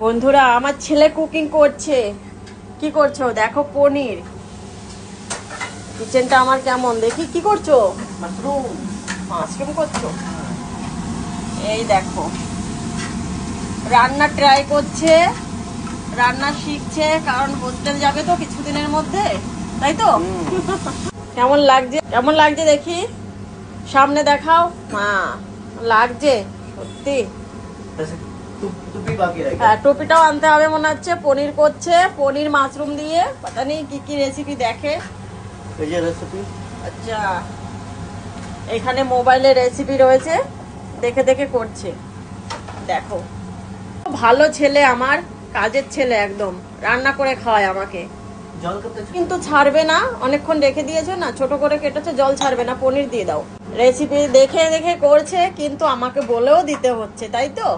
বন্ধুরা আমার ছেলে কুকিং করছে। কি করছো? দেখো পনির। কিচেনটা আমার কেমন দেখি। কি করছো? মাশরুম করছো? এই দেখো রান্না ট্রাই করছে, রান্না শিখছে, কারণ হোস্টেল যাবে তো কিছুদিনের মধ্যে, তাই তো? কেমন লাগছে? কেমন লাগছে দেখি, সামনে দেখাও। লাগছে সত্যি। হ্যাঁ, টুপিটাও আনতে হবে মনে হচ্ছে। পনির করছে, পনির মাশরুম দিয়ে। পাতা নেই কি কি রেসিপি দেখে। আচ্ছা, এখানে মোবাইলে রেসিপি রয়েছে, দেখে দেখে করছে। দেখো, ভালো ছেলে আমার, কাজের ছেলে একদম। রান্না করে খাওয়ায় আমাকে, কিন্তু ছাড়বে না। অনেকক্ষণ রেখে দিয়েছো না, ছোট করে কেটেছে, জল ছাড়বে না। পনির দিয়ে দাও। রেসিপি দেখে দেখে করছে, কিন্তু আমাকে বলেও দিতে হচ্ছে, তাই তো?